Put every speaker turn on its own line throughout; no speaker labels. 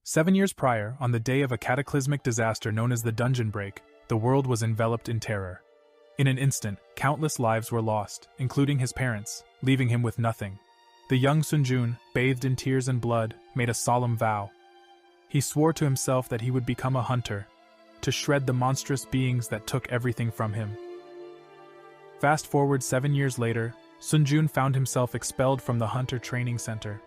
7 years prior, on the day of a cataclysmic disaster known as the Dungeon Break, the world was enveloped in terror. In an instant, countless lives were lost, including his parents, leaving him with nothing. The young Seong-yun, bathed in tears and blood, made a solemn vow. He swore to himself that he would become a hunter, to shred the monstrous beings that took everything from him. Fast forward 7 years later, Seong-yun found himself expelled from the hunter training center.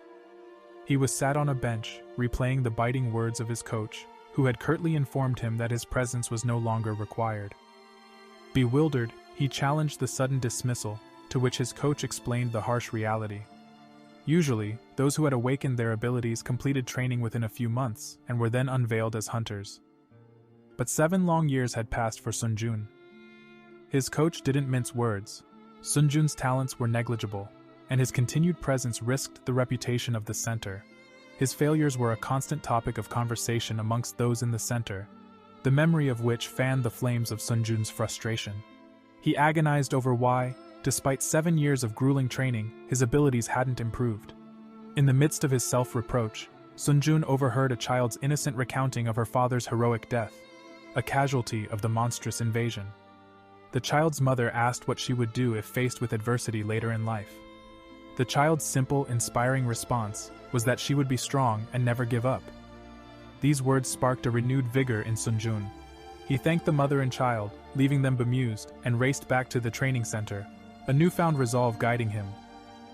He was sat on a bench, replaying the biting words of his coach, who had curtly informed him that his presence was no longer required. Bewildered, he challenged the sudden dismissal, to which his coach explained the harsh reality. Usually, those who had awakened their abilities completed training within a few months and were then unveiled as hunters. But 7 long years had passed for Seong-yun. His coach didn't mince words. Seong-yun's talents were negligible, and his continued presence risked the reputation of the center. His failures were a constant topic of conversation amongst those in the center, the memory of which fanned the flames of Seong-yun's frustration. He agonized over why, despite 7 years of grueling training, his abilities hadn't improved. In the midst of his self-reproach, Seong-yun overheard a child's innocent recounting of her father's heroic death, a casualty of the monstrous invasion. The child's mother asked what she would do if faced with adversity later in life. The child's simple, inspiring response was that she would be strong and never give up. These words sparked a renewed vigor in Seong-yun. He thanked the mother and child, leaving them bemused, and raced back to the training center, a newfound resolve guiding him.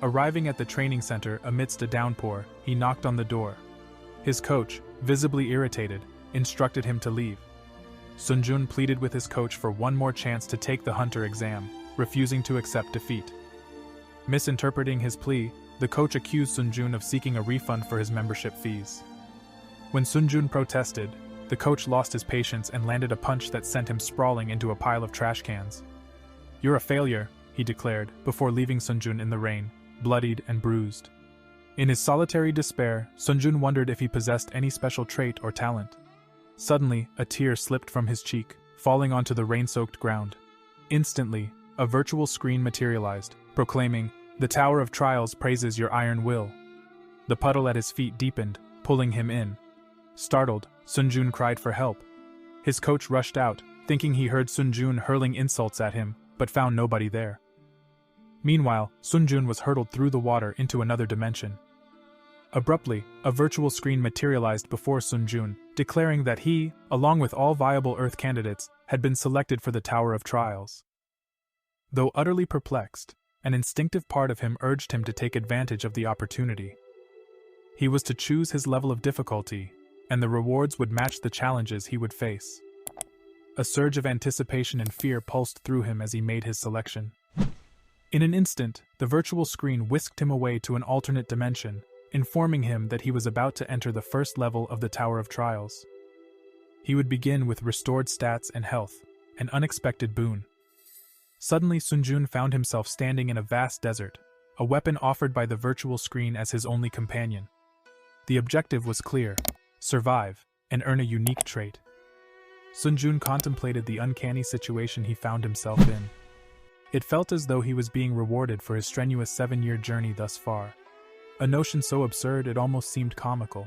Arriving at the training center amidst a downpour, he knocked on the door. His coach, visibly irritated, instructed him to leave. Seong-yun pleaded with his coach for one more chance to take the hunter exam, refusing to accept defeat. Misinterpreting his plea, the coach accused Seong-yun of seeking a refund for his membership fees. When Seong-yun protested, the coach lost his patience and landed a punch that sent him sprawling into a pile of trash cans. "You're a failure," he declared, before leaving Seong-yun in the rain, bloodied and bruised. In his solitary despair, Seong-yun wondered if he possessed any special trait or talent. Suddenly, a tear slipped from his cheek, falling onto the rain-soaked ground. Instantly, a virtual screen materialized, proclaiming, "The Tower of Trials praises your iron will." The puddle at his feet deepened, pulling him in. Startled, Seong-yun cried for help. His coach rushed out, thinking he heard Seong-yun hurling insults at him, but found nobody there. Meanwhile, Seong-yun was hurtled through the water into another dimension. Abruptly, a virtual screen materialized before Seong-yun, declaring that he, along with all viable Earth candidates, had been selected for the Tower of Trials. Though utterly perplexed, an instinctive part of him urged him to take advantage of the opportunity. He was to choose his level of difficulty, and the rewards would match the challenges he would face. A surge of anticipation and fear pulsed through him as he made his selection. In an instant, the virtual screen whisked him away to an alternate dimension, informing him that he was about to enter the first level of the Tower of Trials. He would begin with restored stats and health, an unexpected boon. Suddenly Seong-yun found himself standing in a vast desert, a weapon offered by the virtual screen as his only companion. The objective was clear: survive, and earn a unique trait. Seong-yun contemplated the uncanny situation he found himself in. It felt as though he was being rewarded for his strenuous 7-year journey thus far. A notion so absurd it almost seemed comical.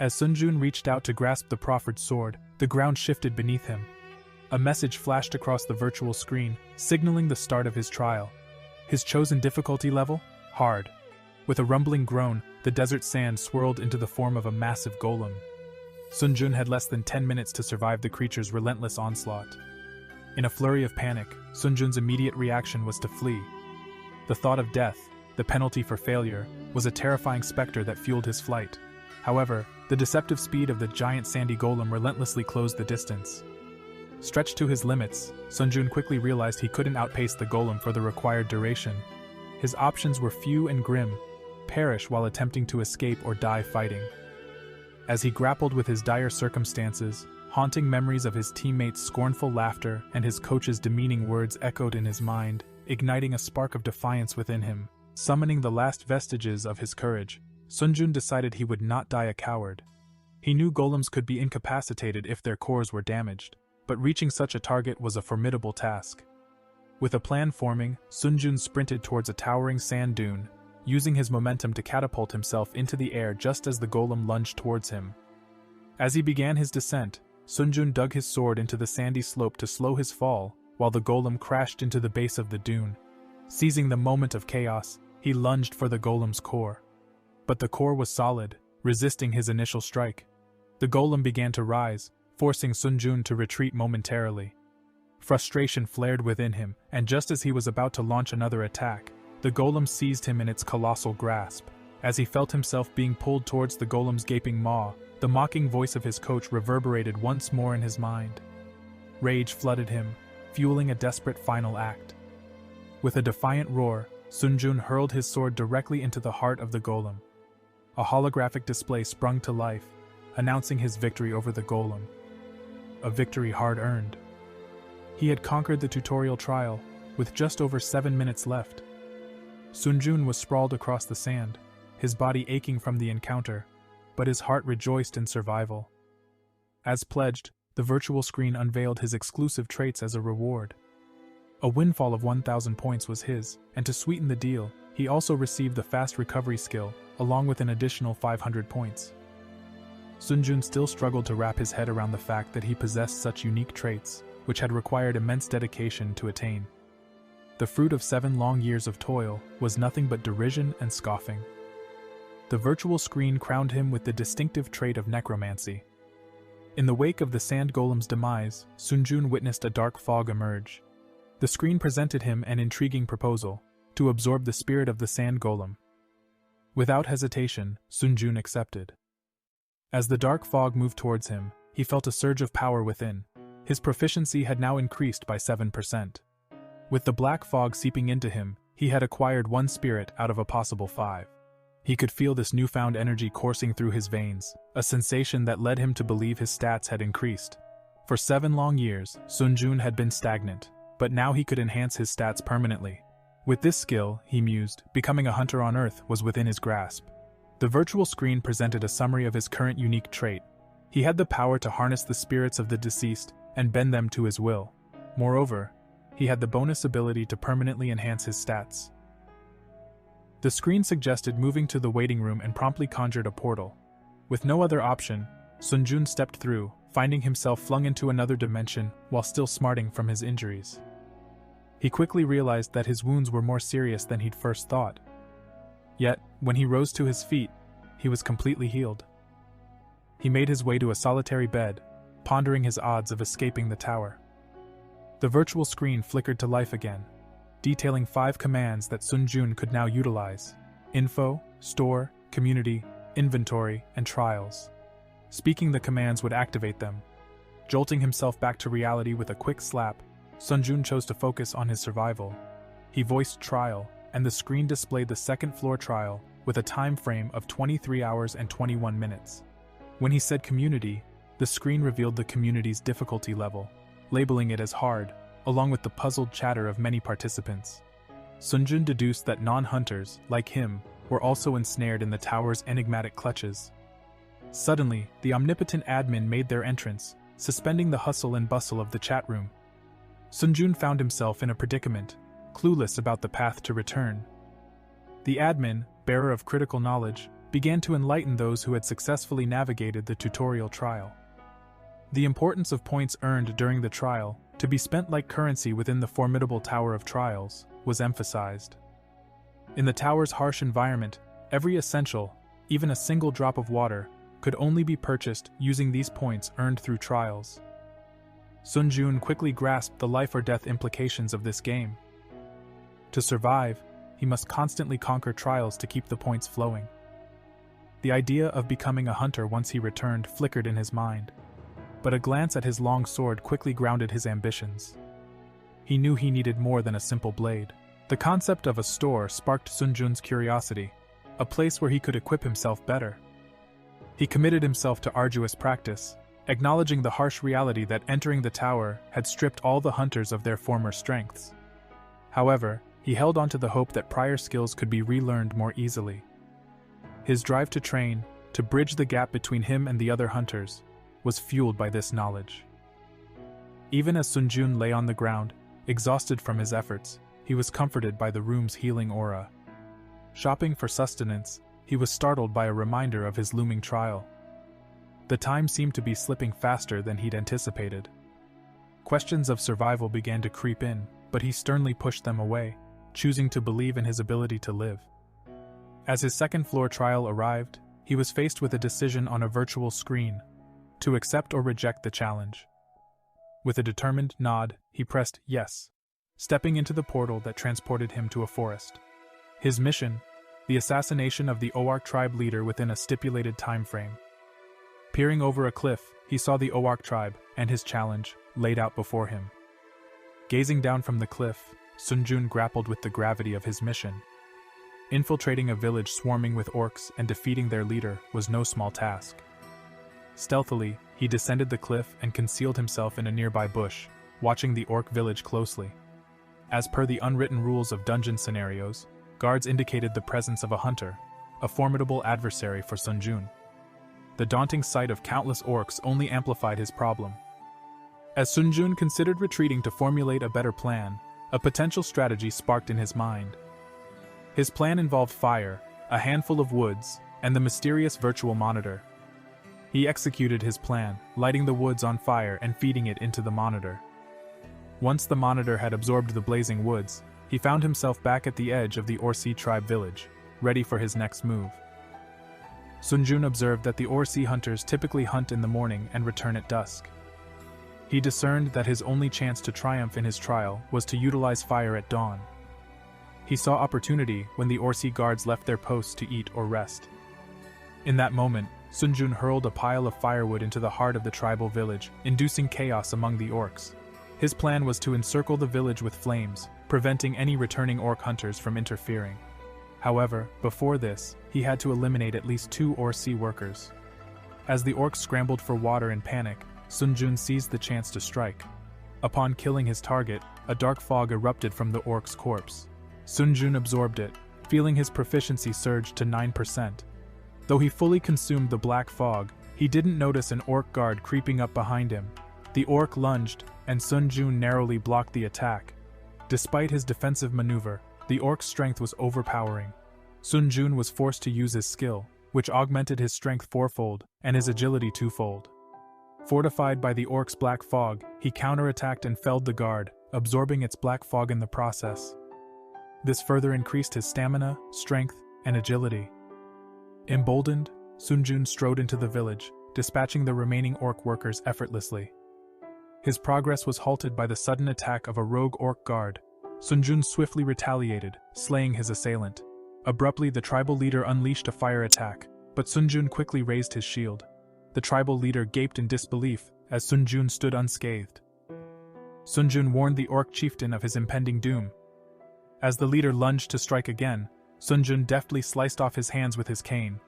As Seong-yun reached out to grasp the proffered sword, the ground shifted beneath him. A message flashed across the virtual screen, signaling the start of his trial. His chosen difficulty level? Hard. With a rumbling groan, the desert sand swirled into the form of a massive golem. Seong-yun had less than 10 minutes to survive the creature's relentless onslaught. In a flurry of panic, Seong-yun's immediate reaction was to flee. The thought of death, the penalty for failure, was a terrifying specter that fueled his flight. However, the deceptive speed of the giant sandy golem relentlessly closed the distance. Stretched to his limits, Seong-yun quickly realized he couldn't outpace the golem for the required duration. His options were few and grim: perish while attempting to escape or die fighting. As he grappled with his dire circumstances, haunting memories of his teammates' scornful laughter and his coach's demeaning words echoed in his mind, igniting a spark of defiance within him. Summoning the last vestiges of his courage, Seong-yun decided he would not die a coward. He knew golems could be incapacitated if their cores were damaged, but reaching such a target was a formidable task. With a plan forming, Seong-yun sprinted towards a towering sand dune, using his momentum to catapult himself into the air just as the golem lunged towards him. As he began his descent, Seong-yun dug his sword into the sandy slope to slow his fall, while the golem crashed into the base of the dune. Seizing the moment of chaos, he lunged for the golem's core. But the core was solid, resisting his initial strike. The golem began to rise, forcing Seong-yun to retreat momentarily. Frustration flared within him, and just as he was about to launch another attack, the golem seized him in its colossal grasp. As he felt himself being pulled towards the golem's gaping maw, the mocking voice of his coach reverberated once more in his mind. Rage flooded him, fueling a desperate final act. With a defiant roar, Seong-yun hurled his sword directly into the heart of the golem. A holographic display sprung to life, announcing his victory over the golem. A victory hard-earned. He had conquered the tutorial trial, with just over 7 minutes left. Seong-yun was sprawled across the sand, his body aching from the encounter, but his heart rejoiced in survival. As pledged, the virtual screen unveiled his exclusive traits as a reward. A windfall of 1,000 points was his, and to sweeten the deal, he also received the fast recovery skill, along with an additional 500 points. Seong-yun still struggled to wrap his head around the fact that he possessed such unique traits, which had required immense dedication to attain. The fruit of 7 long years of toil was nothing but derision and scoffing. The virtual screen crowned him with the distinctive trait of necromancy. In the wake of the sand golem's demise, Seong-yun witnessed a dark fog emerge. The screen presented him an intriguing proposal: to absorb the spirit of the sand golem. Without hesitation, Seong-yun accepted. As the dark fog moved towards him, he felt a surge of power within. His proficiency had now increased by 7%. With the black fog seeping into him, he had acquired 1 spirit out of a possible 5. He could feel this newfound energy coursing through his veins, a sensation that led him to believe his stats had increased. For 7 long years, Seong-yun had been stagnant, but now he could enhance his stats permanently. With this skill, he mused, becoming a hunter on Earth was within his grasp. The virtual screen presented a summary of his current unique trait. He had the power to harness the spirits of the deceased and bend them to his will. Moreover, he had the bonus ability to permanently enhance his stats. The screen suggested moving to the waiting room and promptly conjured a portal. With no other option, Seong-yun stepped through, finding himself flung into another dimension while still smarting from his injuries. He quickly realized that his wounds were more serious than he'd first thought. Yet, when he rose to his feet, he was completely healed. He made his way to a solitary bed, pondering his odds of escaping the tower. The virtual screen flickered to life again, detailing 5 commands that Seong-yun could now utilize: info, store, community, inventory, and trials. Speaking the commands would activate them. Jolting himself back to reality with a quick slap, Seong-yun chose to focus on his survival. He voiced trial, and the screen displayed the second floor trial with a time frame of 23 hours and 21 minutes. When he said community, the screen revealed the community's difficulty level, labeling it as hard, along with the puzzled chatter of many participants. Seong-yun deduced that non-hunters, like him, were also ensnared in the tower's enigmatic clutches. Suddenly, the omnipotent admin made their entrance, suspending the hustle and bustle of the chat room. Seong-yun found himself in a predicament, clueless about the path to return. The admin, bearer of critical knowledge, began to enlighten those who had successfully navigated the tutorial trial. The importance of points earned during the trial, to be spent like currency within the formidable Tower of Trials, was emphasized. In the tower's harsh environment, every essential, even a single drop of water, could only be purchased using these points earned through trials. Seong-yun quickly grasped the life or death implications of this game. To survive, he must constantly conquer trials to keep the points flowing. The idea of becoming a hunter once he returned flickered in his mind, but a glance at his long sword quickly grounded his ambitions. He knew he needed more than a simple blade. The concept of a store sparked Seong-yun's curiosity, a place where he could equip himself better. He committed himself to arduous practice, acknowledging the harsh reality that entering the tower had stripped all the hunters of their former strengths. However, he held on to the hope that prior skills could be relearned more easily. His drive to train, to bridge the gap between him and the other hunters, was fueled by this knowledge. Even as Seong-yun lay on the ground, exhausted from his efforts, he was comforted by the room's healing aura. Shopping for sustenance, he was startled by a reminder of his looming trial. The time seemed to be slipping faster than he'd anticipated. Questions of survival began to creep in, but he sternly pushed them away, choosing to believe in his ability to live. As his second-floor trial arrived, he was faced with a decision on a virtual screen: to accept or reject the challenge. With a determined nod, he pressed yes, stepping into the portal that transported him to a forest. His mission: the assassination of the Orc tribe leader within a stipulated time frame. Peering over a cliff, he saw the Orc tribe and his challenge laid out before him. Gazing down from the cliff, Seong-yun grappled with the gravity of his mission. Infiltrating a village swarming with orcs and defeating their leader was no small task. Stealthily, he descended the cliff and concealed himself in a nearby bush, watching the orc village closely. As per the unwritten rules of dungeon scenarios, guards indicated the presence of a hunter, a formidable adversary for Seong-yun. The daunting sight of countless orcs only amplified his problem. As Seong-yun considered retreating to formulate a better plan, a potential strategy sparked in his mind. His plan involved fire, a handful of woods, and the mysterious virtual monitor. He executed his plan, lighting the woods on fire and feeding it into the monitor. Once the monitor had absorbed the blazing woods, he found himself back at the edge of the Orc tribe village, ready for his next move. Seong-yun observed that the Orc hunters typically hunt in the morning and return at dusk. He discerned that his only chance to triumph in his trial was to utilize fire at dawn. He saw opportunity when the Orc guards left their posts to eat or rest. In that moment, Seong-yun hurled a pile of firewood into the heart of the tribal village, inducing chaos among the orcs. His plan was to encircle the village with flames, preventing any returning orc hunters from interfering. However, before this, he had to eliminate at least 2 Orc workers. As the orcs scrambled for water in panic, Seong-yun seized the chance to strike. Upon killing his target, a dark fog erupted from the orc's corpse. Seong-yun absorbed it, feeling his proficiency surge to 9%. Though he fully consumed the black fog, he didn't notice an orc guard creeping up behind him. The orc lunged, and Seong-yun narrowly blocked the attack. Despite his defensive maneuver, the orc's strength was overpowering. Seong-yun was forced to use his skill, which augmented his strength 4-fold and his agility 2-fold. Fortified by the orc's black fog, he counterattacked and felled the guard, absorbing its black fog in the process. This further increased his stamina, strength, and agility. Emboldened, Seong-yun strode into the village, dispatching the remaining orc workers effortlessly. His progress was halted by the sudden attack of a rogue orc guard. Seong-yun swiftly retaliated, slaying his assailant. Abruptly, the tribal leader unleashed a fire attack, but Seong-yun quickly raised his shield. The tribal leader gaped in disbelief as Seong-yun stood unscathed. Seong-yun warned the orc chieftain of his impending doom. As the leader lunged to strike again, Seong-yun deftly sliced off his hands with his cane.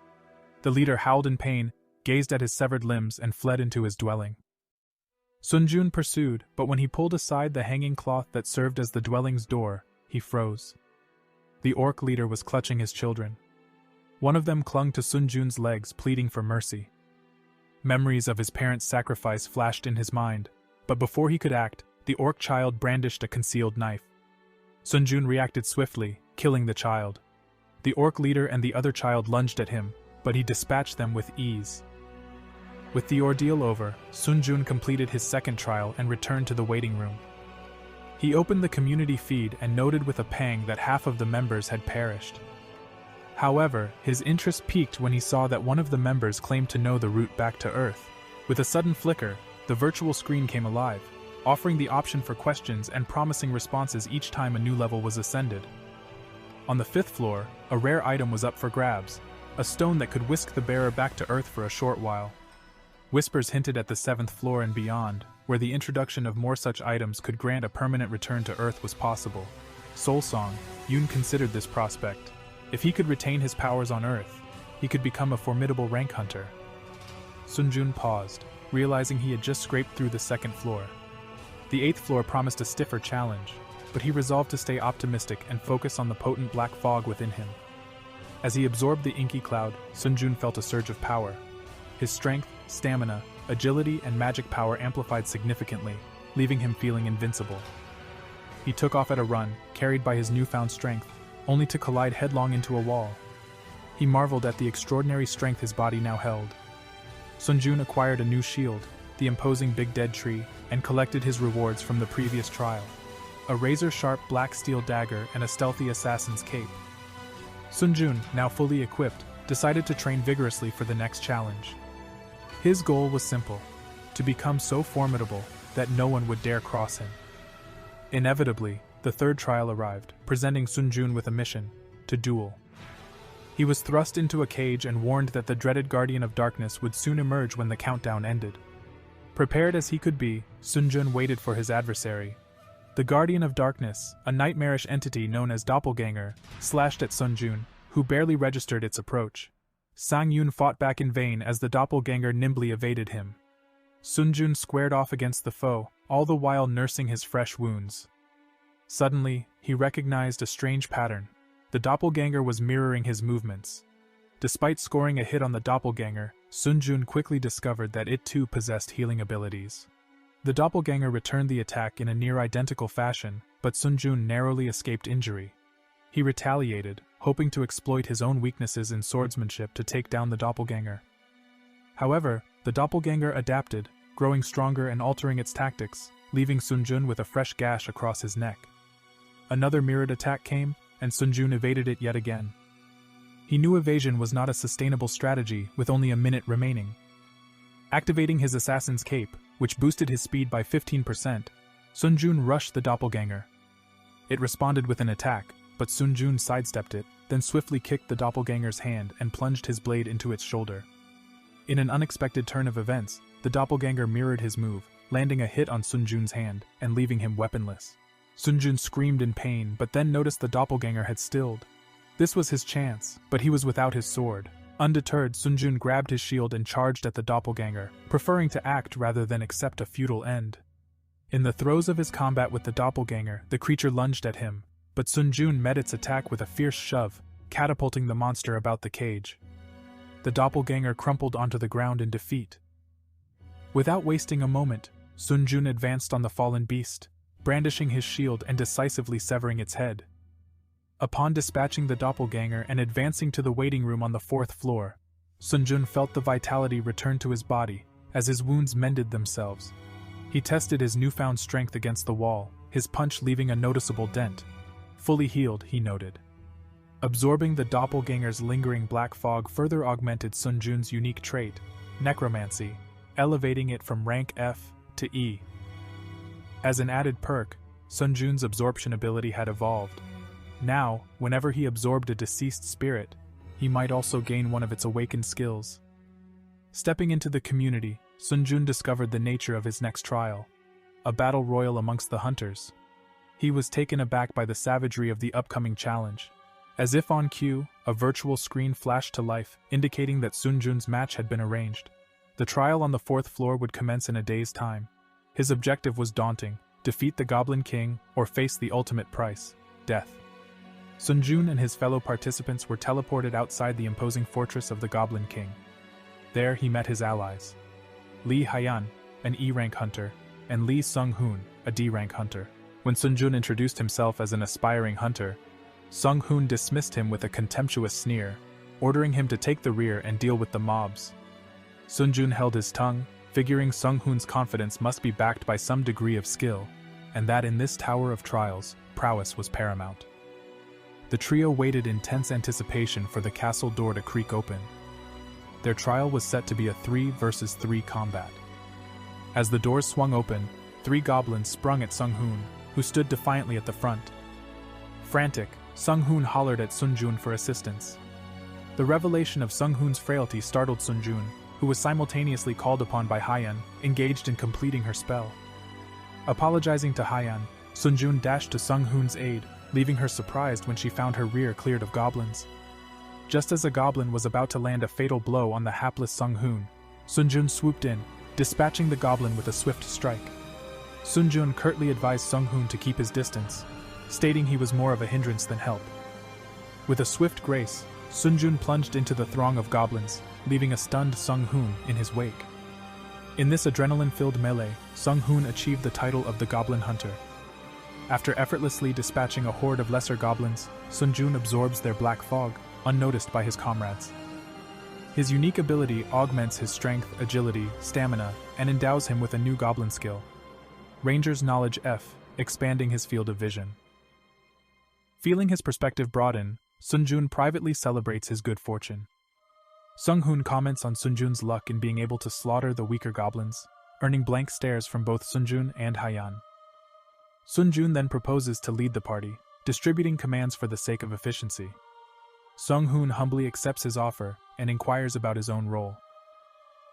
The leader howled in pain, gazed at his severed limbs, and fled into his dwelling. Seong-yun pursued, but when he pulled aside the hanging cloth that served as the dwelling's door, he froze. The orc leader was clutching his children. One of them clung to Seong-yun's legs, pleading for mercy. Memories of his parents' sacrifice flashed in his mind, but before he could act, the orc child brandished a concealed knife. Seong-yun reacted swiftly, killing the child. The orc leader and the other child lunged at him, but he dispatched them with ease. With the ordeal over, Seong-yun completed his second trial and returned to the waiting room. He opened the community feed and noted with a pang that half of the members had perished. However, his interest peaked when he saw that one of the members claimed to know the route back to Earth. With a sudden flicker, the virtual screen came alive, offering the option for questions and promising responses each time a new level was ascended. On the 5th floor, a rare item was up for grabs, a stone that could whisk the bearer back to Earth for a short while. Whispers hinted at the 7th floor and beyond, where the introduction of more such items could grant a permanent return to Earth was possible. Soul Song, Yun considered this prospect. If he could retain his powers on Earth, he could become a formidable rank hunter. Seong-yun paused, realizing he had just scraped through the 2nd floor. The 8th floor promised a stiffer challenge, but he resolved to stay optimistic and focus on the potent black fog within him. As he absorbed the inky cloud, Seong-yun felt a surge of power. His strength, stamina, agility, and magic power amplified significantly, leaving him feeling invincible. He took off at a run, carried by his newfound strength, only to collide headlong into a wall. He marveled at the extraordinary strength his body now held. Seong-yun acquired a new shield, the imposing big dead tree, and collected his rewards from the previous trial: a razor-sharp black steel dagger and a stealthy assassin's cape. Seong-yun, now fully equipped, decided to train vigorously for the next challenge. His goal was simple: to become so formidable that no one would dare cross him. Inevitably, the third trial arrived, presenting Seong-yun with a mission: to duel. He was thrust into a cage and warned that the dreaded Guardian of Darkness would soon emerge when the countdown ended. Prepared as he could be, Seong-yun waited for his adversary. The Guardian of Darkness, a nightmarish entity known as doppelganger, slashed at Seong-yun, who barely registered its approach. Seong-yun fought back in vain as the doppelganger nimbly evaded him. Seong-yun squared off against the foe, all the while nursing his fresh wounds. Suddenly, he recognized a strange pattern. The doppelganger was mirroring his movements. Despite scoring a hit on the doppelganger, Seong-yun quickly discovered that it too possessed healing abilities. The doppelganger returned the attack in a near-identical fashion, but Seong-yun narrowly escaped injury. He retaliated, hoping to exploit his own weaknesses in swordsmanship to take down the doppelganger. However, the doppelganger adapted, growing stronger and altering its tactics, leaving Seong-yun with a fresh gash across his neck. Another mirrored attack came, and Seong-yun evaded it yet again. He knew evasion was not a sustainable strategy with only a minute remaining. Activating his assassin's cape, which boosted his speed by 15%, Seong-yun rushed the doppelganger. It responded with an attack, but Seong-yun sidestepped it, then swiftly kicked the doppelganger's hand and plunged his blade into its shoulder. In an unexpected turn of events, the doppelganger mirrored his move, landing a hit on Seong-yun's hand and leaving him weaponless. Seong-yun screamed in pain but then noticed the doppelganger had stilled. This was his chance, but he was without his sword. Undeterred, Seong-yun grabbed his shield and charged at the doppelganger, preferring to act rather than accept a futile end. In the throes of his combat with the doppelganger, the creature lunged at him, but Seong-yun met its attack with a fierce shove, catapulting the monster about the cage. The doppelganger crumpled onto the ground in defeat. Without wasting a moment, Seong-yun advanced on the fallen beast, brandishing his shield and decisively severing its head. Upon dispatching the doppelganger and advancing to the waiting room on the 4th floor, Seong-yun felt the vitality return to his body as his wounds mended themselves. He tested his newfound strength against the wall, his punch leaving a noticeable dent. Fully healed, he noted. Absorbing the doppelganger's lingering black fog further augmented Seong-yun's unique trait, necromancy, elevating it from rank F to E. As an added perk, Seong-yun's absorption ability had evolved. Now, whenever he absorbed a deceased spirit, he might also gain one of its awakened skills. Stepping into the community, Seong-yun discovered the nature of his next trial: a battle royal amongst the hunters. He was taken aback by the savagery of the upcoming challenge. As if on cue, a virtual screen flashed to life, indicating that Seong-yun's match had been arranged. The trial on the 4th floor would commence in a day's time. His objective was daunting: defeat the Goblin King or face the ultimate price, death. Seong-yun and his fellow participants were teleported outside the imposing fortress of the Goblin King. There he met his allies: Lee Hyan, an E-rank hunter, and Lee Seong-hoon, a D-rank hunter. When Seong-yun introduced himself as an aspiring hunter, Seong-hoon dismissed him with a contemptuous sneer, ordering him to take the rear and deal with the mobs. Seong-yun held his tongue, figuring Seong-hoon's confidence must be backed by some degree of skill, and that in this tower of trials, prowess was paramount. The trio waited in tense anticipation for the castle door to creak open. Their trial was set to be a 3 versus 3 combat. As the doors swung open, 3 goblins sprung at Seong-hoon, who stood defiantly at the front. Frantic, Seong-hoon hollered at Seong-yun for assistance. The revelation of Seong-hoon's frailty startled Seong-yun, who was simultaneously called upon by Hyan, engaged in completing her spell. Apologizing to Hyan, Seong-yun dashed to Seong-hoon's aid, leaving her surprised when she found her rear cleared of goblins. Just as a goblin was about to land a fatal blow on the hapless Seong-hoon, Seong-yun swooped in, dispatching the goblin with a swift strike. Seong-yun curtly advised Seong-hoon to keep his distance, stating he was more of a hindrance than help. With a swift grace, Seong-yun plunged into the throng of goblins, leaving a stunned Seong-hoon in his wake. In this adrenaline-filled melee, Seong-hoon achieved the title of the Goblin Hunter. After effortlessly dispatching a horde of lesser goblins, Seong-yun absorbs their black fog, unnoticed by his comrades. His unique ability augments his strength, agility, stamina, and endows him with a new goblin skill, Ranger's Knowledge F, expanding his field of vision. Feeling his perspective broaden, Seong-yun privately celebrates his good fortune. Seong-hun comments on Seong-jun's luck in being able to slaughter the weaker goblins, earning blank stares from both Seong-yun and Hyan. Seong-yun then proposes to lead the party, distributing commands for the sake of efficiency. Seong-hun humbly accepts his offer and inquires about his own role.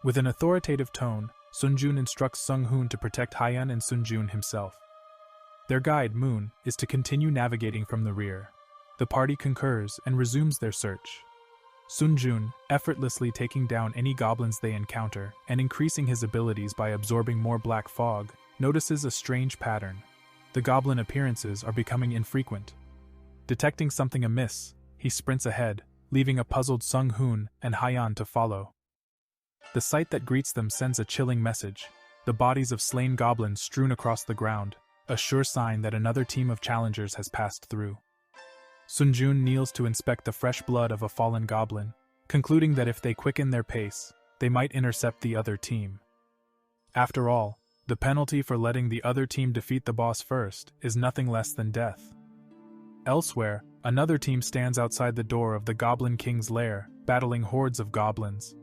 With an authoritative tone, Seong-yun instructs Seong-hun to protect Hyan and Seong-yun himself. Their guide, Moon, is to continue navigating from the rear. The party concurs and resumes their search. Seong-yun, effortlessly taking down any goblins they encounter and increasing his abilities by absorbing more black fog, notices a strange pattern. The goblin appearances are becoming infrequent. Detecting something amiss, he sprints ahead, leaving a puzzled Seong-hun and Hyan to follow. The sight that greets them sends a chilling message: the bodies of slain goblins strewn across the ground, a sure sign that another team of challengers has passed through. Seong-yun kneels to inspect the fresh blood of a fallen goblin, concluding that if they quicken their pace, they might intercept the other team. After all, the penalty for letting the other team defeat the boss first is nothing less than death. Elsewhere, another team stands outside the door of the Goblin King's lair, battling hordes of goblins.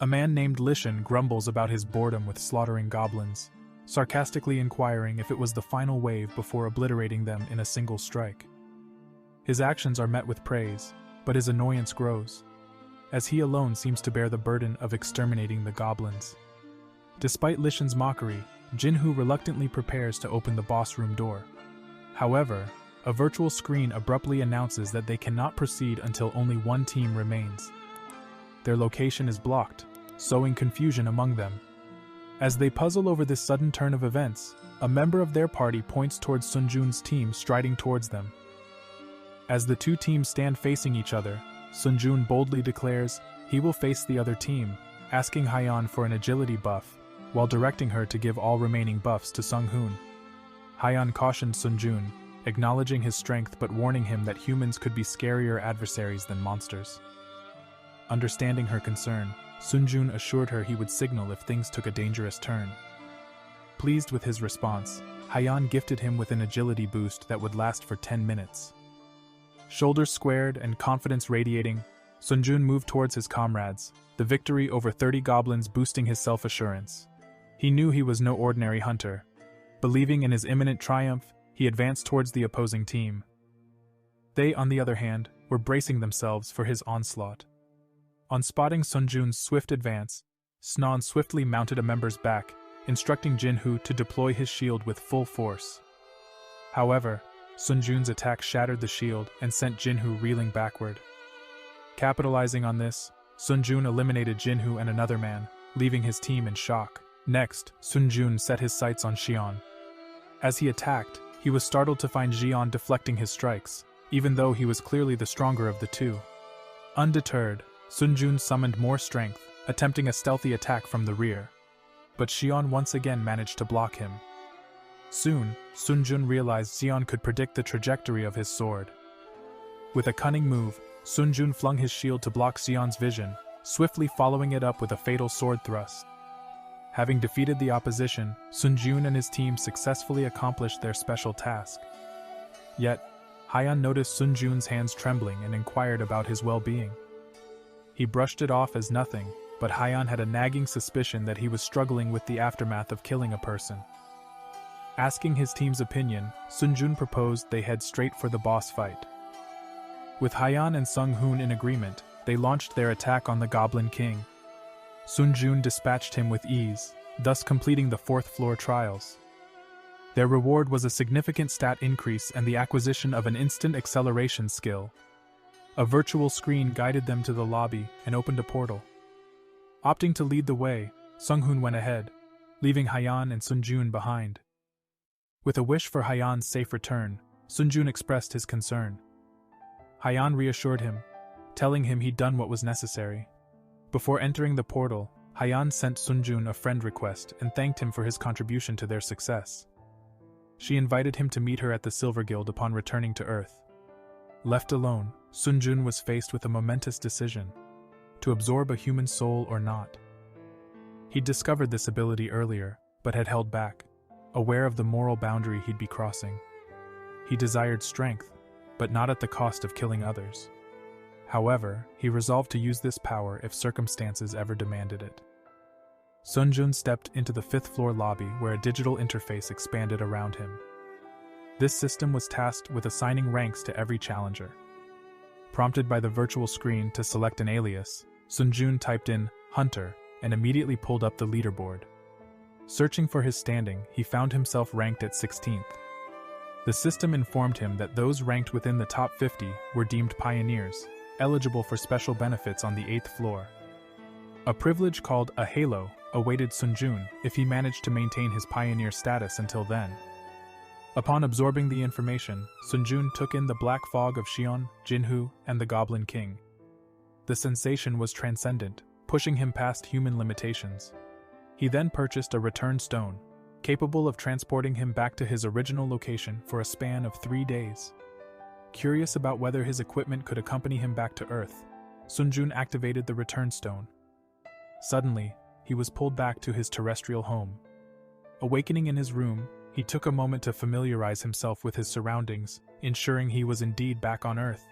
A man named Lishan grumbles about his boredom with slaughtering goblins, sarcastically inquiring if it was the final wave before obliterating them in a single strike. His actions are met with praise, but his annoyance grows, as he alone seems to bear the burden of exterminating the goblins. Despite Lishan's mockery, Jinhu reluctantly prepares to open the boss room door. However, a virtual screen abruptly announces that they cannot proceed until only one team remains. Their location is blocked, sowing confusion among them. As they puzzle over this sudden turn of events, a member of their party points towards Seong-jun's team striding towards them. As the two teams stand facing each other, Seong-yun boldly declares he will face the other team, asking Hyan for an agility buff, while directing her to give all remaining buffs to Seong-hun. Hyan cautioned Seong-yun, acknowledging his strength but warning him that humans could be scarier adversaries than monsters. Understanding her concern, Seong-yun assured her he would signal if things took a dangerous turn. Pleased with his response, Hyan gifted him with an agility boost that would last for 10 minutes. Shoulders squared and confidence radiating, Seong-yun moved towards his comrades, the victory over 30 goblins boosting his self-assurance. He knew he was no ordinary hunter. Believing in his imminent triumph, he advanced towards the opposing team. They, on the other hand, were bracing themselves for his onslaught. On spotting Seong-jun's swift advance, Snon swiftly mounted a member's back, instructing Jinhu to deploy his shield with full force. However, Seong-jun's attack shattered the shield and sent Jinhu reeling backward. Capitalizing on this, Seong-yun eliminated Jinhu and another man, leaving his team in shock. Next, Seong-yun set his sights on Xion. As he attacked, he was startled to find Xion deflecting his strikes, even though he was clearly the stronger of the two. Undeterred, Seong-yun summoned more strength, attempting a stealthy attack from the rear. But Xion once again managed to block him. Soon, Seong-yun realized Xion could predict the trajectory of his sword. With a cunning move, Seong-yun flung his shield to block Xion's vision, swiftly following it up with a fatal sword thrust. Having defeated the opposition, Seong-yun and his team successfully accomplished their special task. Yet, Hyan noticed Seong-jun's hands trembling and inquired about his well-being. He brushed it off as nothing, but Hyan had a nagging suspicion that he was struggling with the aftermath of killing a person. Asking his team's opinion, Seong-yun proposed they head straight for the boss fight. With Hyan and Seong-hun in agreement, they launched their attack on the Goblin King. Seong-yun dispatched him with ease, thus completing the 4th floor trials. Their reward was a significant stat increase and the acquisition of an instant acceleration skill. A virtual screen guided them to the lobby and opened a portal. Opting to lead the way, Seong-hun went ahead, leaving Hyan and Seong-yun behind. With a wish for Hyan's safe return, Seong-yun expressed his concern. Hyan reassured him, telling him he'd done what was necessary. Before entering the portal, Hyan sent Seong-yun a friend request and thanked him for his contribution to their success. She invited him to meet her at the Silver Guild upon returning to Earth. Left alone, Seong-yun was faced with a momentous decision: to absorb a human soul or not. He'd discovered this ability earlier, but had held back, aware of the moral boundary he'd be crossing. He desired strength, but not at the cost of killing others. However, he resolved to use this power if circumstances ever demanded it. Seong-yun stepped into the 5th floor lobby where a digital interface expanded around him. This system was tasked with assigning ranks to every challenger. Prompted by the virtual screen to select an alias, Seong-yun typed in Hunter and immediately pulled up the leaderboard. Searching for his standing, he found himself ranked at 16th. The system informed him that those ranked within the top 50 were deemed pioneers, eligible for special benefits on the 8th floor. A privilege called a halo awaited Seong-yun if he managed to maintain his pioneer status until then. Upon absorbing the information, Seong-yun took in the black fog of Xion, Jinhu, and the Goblin King. The sensation was transcendent, pushing him past human limitations. He then purchased a return stone, capable of transporting him back to his original location for a span of 3 days. Curious about whether his equipment could accompany him back to Earth, Seong-yun activated the return stone. Suddenly, he was pulled back to his terrestrial home. Awakening in his room, he took a moment to familiarize himself with his surroundings, ensuring he was indeed back on Earth.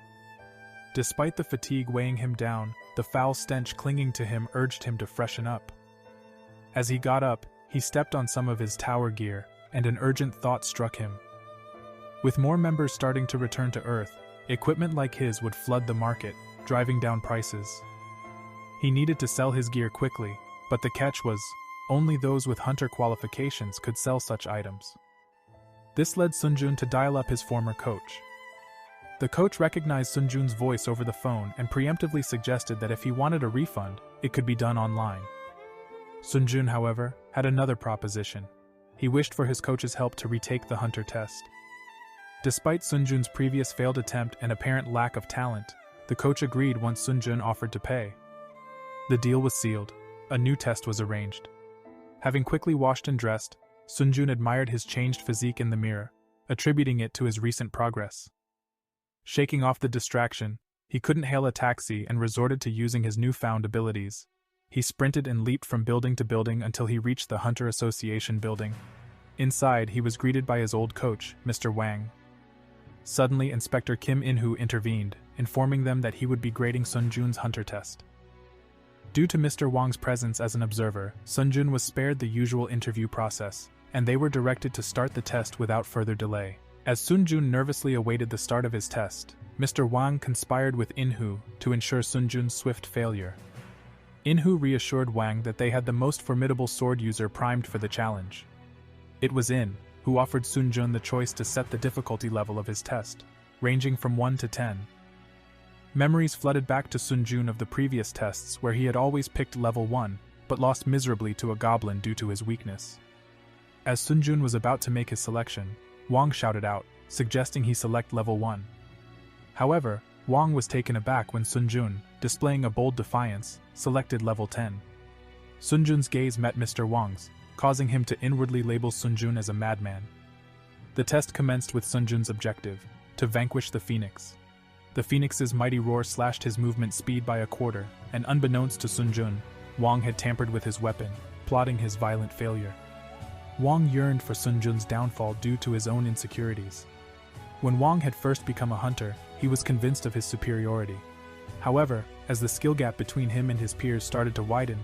Despite the fatigue weighing him down, the foul stench clinging to him urged him to freshen up. As he got up, he stepped on some of his tower gear, and an urgent thought struck him. With more members starting to return to Earth, equipment like his would flood the market, driving down prices. He needed to sell his gear quickly, but the catch was, only those with hunter qualifications could sell such items. This led Seong-yun to dial up his former coach. The coach recognized Seong-yun's voice over the phone and preemptively suggested that if he wanted a refund, it could be done online. Seong-yun, however, had another proposition. He wished for his coach's help to retake the hunter test. Despite Seong-yun's previous failed attempt and apparent lack of talent, the coach agreed once Seong-yun offered to pay. The deal was sealed. A new test was arranged. Having quickly washed and dressed, Seong-yun admired his changed physique in the mirror, attributing it to his recent progress. Shaking off the distraction, he couldn't hail a taxi and resorted to using his newfound abilities. He sprinted and leaped from building to building until he reached the Hunter Association building. Inside, he was greeted by his old coach, Mr. Wang. Suddenly, Inspector Kim In-hoo intervened, informing them that he would be grading Seong-yun's hunter test. Due to Mr. Wang's presence as an observer, Seong-yun was spared the usual interview process, and they were directed to start the test without further delay. As Seong-yun nervously awaited the start of his test, Mr. Wang conspired with In-hoo to ensure Seong-yun's swift failure. In-hoo reassured Wang that they had the most formidable sword user primed for the challenge. It was In, who offered Seong-yun the choice to set the difficulty level of his test, ranging from 1 to 10. Memories flooded back to Seong-yun of the previous tests where he had always picked level 1, but lost miserably to a goblin due to his weakness. As Seong-yun was about to make his selection, Wang shouted out, suggesting he select level 1. However, Wang was taken aback when Seong-yun, displaying a bold defiance, selected level 10. Seong-yun's gaze met Mr. Wang's, causing him to inwardly label Seong-yun as a madman. The test commenced with Seong-yun's objective, to vanquish the Phoenix. The Phoenix's mighty roar slashed his movement speed by a quarter, and unbeknownst to Seong-yun, Wang had tampered with his weapon, plotting his violent failure. Wang yearned for Seong-yun's downfall due to his own insecurities. When Wang had first become a hunter, he was convinced of his superiority. However, as the skill gap between him and his peers started to widen,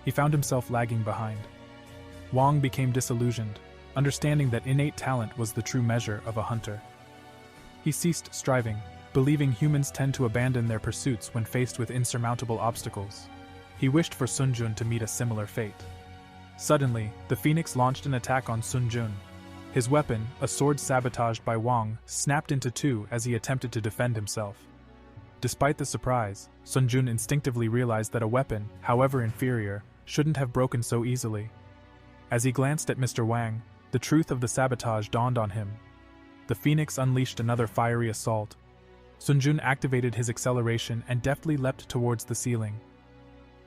he found himself lagging behind. Wang became disillusioned, understanding that innate talent was the true measure of a hunter. He ceased striving, believing humans tend to abandon their pursuits when faced with insurmountable obstacles. He wished for Seong-yun to meet a similar fate. Suddenly, the Phoenix launched an attack on Seong-yun. His weapon, a sword sabotaged by Wang, snapped into two as he attempted to defend himself. Despite the surprise, Seong-yun instinctively realized that a weapon, however inferior, shouldn't have broken so easily. As he glanced at Mr. Wang, the truth of the sabotage dawned on him. The Phoenix unleashed another fiery assault. Seong-yun activated his acceleration and deftly leapt towards the ceiling.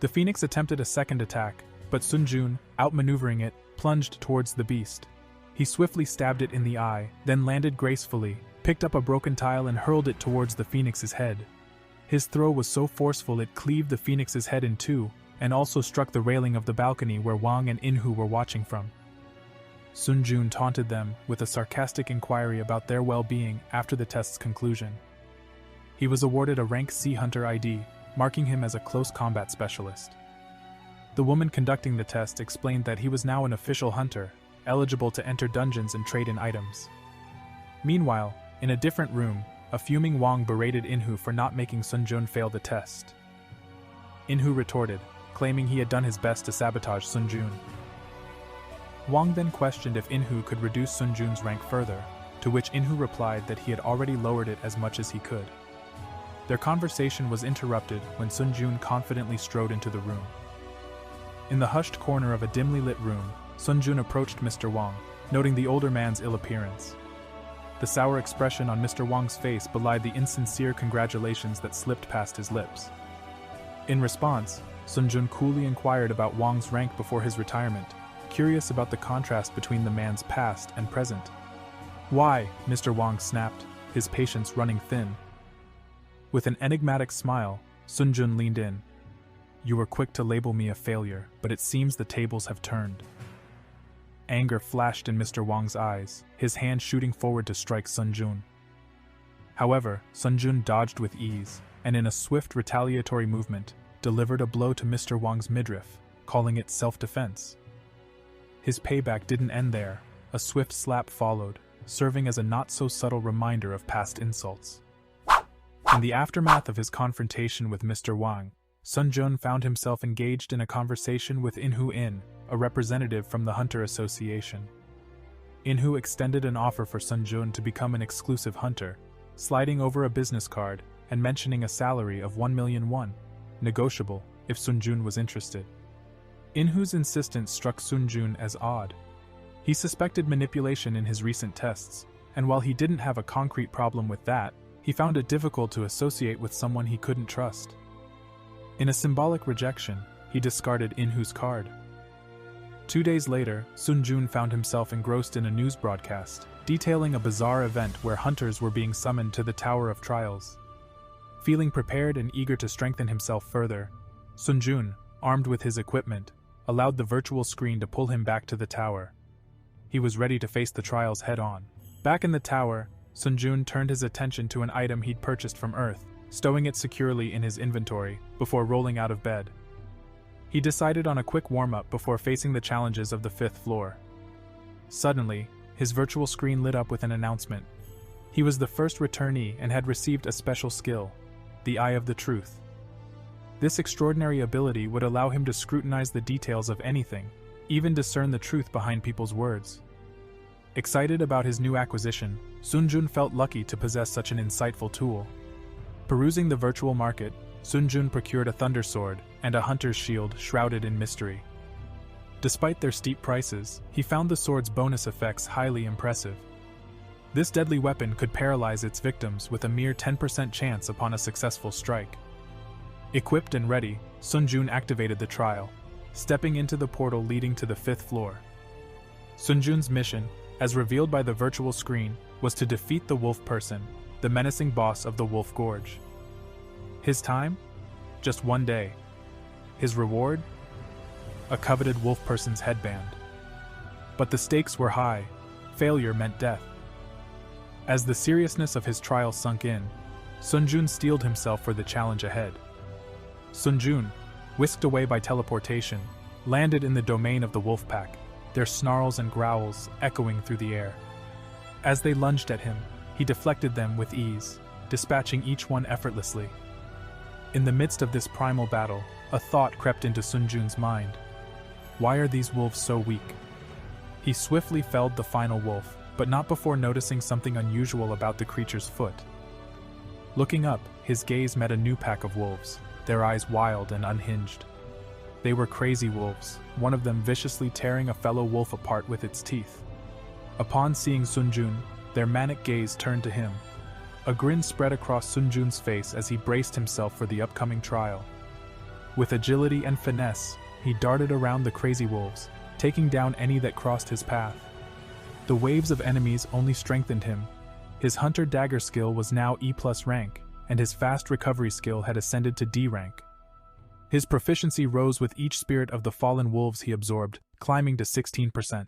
The Phoenix attempted a second attack, but Seong-yun, outmaneuvering it, plunged towards the beast. He swiftly stabbed it in the eye, then landed gracefully, picked up a broken tile and hurled it towards the phoenix's head. His throw was so forceful it cleaved the phoenix's head in two, and also struck the railing of the balcony where Wang and Inhu were watching from. Sun-jun taunted them with a sarcastic inquiry about their well-being after the test's conclusion. He was awarded a rank C Hunter ID, marking him as a close combat specialist. The woman conducting the test explained that he was now an official hunter, eligible to enter dungeons and trade in items. Meanwhile, in a different room, a fuming Wang berated Inhu for not making Sun-jun fail the test. Inhu retorted, claiming he had done his best to sabotage Sun-jun. Wang then questioned if Inhu could reduce Sun-jun's rank further, to which Inhu replied that he had already lowered it as much as he could. Their conversation was interrupted when Sun-jun confidently strode into the room. In the hushed corner of a dimly lit room, Sun-jun approached Mr. Wang, noting the older man's ill appearance. The sour expression on Mr. Wang's face belied the insincere congratulations that slipped past his lips. In response, Sun-jun coolly inquired about Wang's rank before his retirement, curious about the contrast between the man's past and present. "Why?" Mr. Wang snapped, his patience running thin. With an enigmatic smile, Sun-jun leaned in. "You were quick to label me a failure, but it seems the tables have turned." Anger flashed in Mr. Wang's eyes, his hand shooting forward to strike Sun-jun. However, Sun-jun dodged with ease, and in a swift retaliatory movement, delivered a blow to Mr. Wang's midriff, calling it self-defense. His payback didn't end there. A swift slap followed, serving as a not-so-subtle reminder of past insults. In the aftermath of his confrontation with Mr. Wang, Sun-jun found himself engaged in a conversation with Inhu In, a representative from the Hunter Association. Inhu extended an offer for Sun-jun to become an exclusive hunter, sliding over a business card and mentioning a salary of 1 million won, negotiable if Sun-jun was interested. Inhu's insistence struck Sun-jun as odd. He suspected manipulation in his recent tests, and while he didn't have a concrete problem with that, he found it difficult to associate with someone he couldn't trust. In a symbolic rejection, he discarded Inhu's card. 2 days later, Sun-jun found himself engrossed in a news broadcast, detailing a bizarre event where hunters were being summoned to the Tower of Trials. Feeling prepared and eager to strengthen himself further, Sun-jun, armed with his equipment, allowed the virtual screen to pull him back to the tower. He was ready to face the trials head-on. Back in the tower, Sun-jun turned his attention to an item he'd purchased from Earth, stowing it securely in his inventory before rolling out of bed. He decided on a quick warm-up before facing the challenges of the 5th floor. Suddenly, his virtual screen lit up with an announcement. He was the first returnee and had received a special skill, the Eye of the Truth. This extraordinary ability would allow him to scrutinize the details of anything, even discern the truth behind people's words. Excited about his new acquisition, Sun-jun felt lucky to possess such an insightful tool. Perusing the virtual market, Sun-jun procured a thunder sword and a hunter's shield shrouded in mystery. Despite their steep prices, he found the sword's bonus effects highly impressive. This deadly weapon could paralyze its victims with a mere 10% chance upon a successful strike. Equipped and ready, Sun-jun activated the trial, stepping into the portal leading to the 5th floor. Sun-jun's mission, as revealed by the virtual screen, was to defeat the Wolf Person, the menacing boss of the Wolf Gorge. His time? Just 1 day. His reward? A coveted Wolf Person's headband. But the stakes were high. Failure meant death. As the seriousness of his trial sunk in, Sun-jun steeled himself for the challenge ahead. Sun-jun, whisked away by teleportation, landed in the domain of the wolf pack, their snarls and growls echoing through the air. As they lunged at him, he deflected them with ease, dispatching each one effortlessly. In the midst of this primal battle, a thought crept into Sun-jun's mind. Why are these wolves so weak? He swiftly felled the final wolf, but not before noticing something unusual about the creature's foot. Looking up, his gaze met a new pack of wolves, their eyes wild and unhinged. They were crazy wolves, one of them viciously tearing a fellow wolf apart with its teeth. Upon seeing Sun-jun, their manic gaze turned to him. A grin spread across Sun-jun's face as he braced himself for the upcoming trial. With agility and finesse, he darted around the crazy wolves, taking down any that crossed his path. The waves of enemies only strengthened him. His hunter dagger skill was now E+ rank, and his fast recovery skill had ascended to D rank. His proficiency rose with each spirit of the fallen wolves he absorbed, climbing to 16%.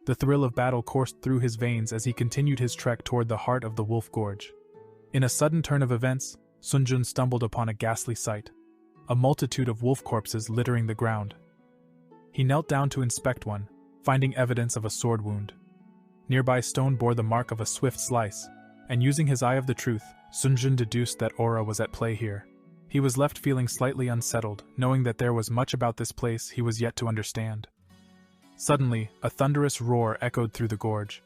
The thrill of battle coursed through his veins as he continued his trek toward the heart of the Wolf Gorge. In a sudden turn of events, Seong-yun stumbled upon a ghastly sight. A multitude of wolf corpses littering the ground. He knelt down to inspect one, finding evidence of a sword wound. Nearby stone bore the mark of a swift slice, and using his eye of the truth, Seong-yun deduced that aura was at play here. He was left feeling slightly unsettled, knowing that there was much about this place he was yet to understand. Suddenly, a thunderous roar echoed through the gorge.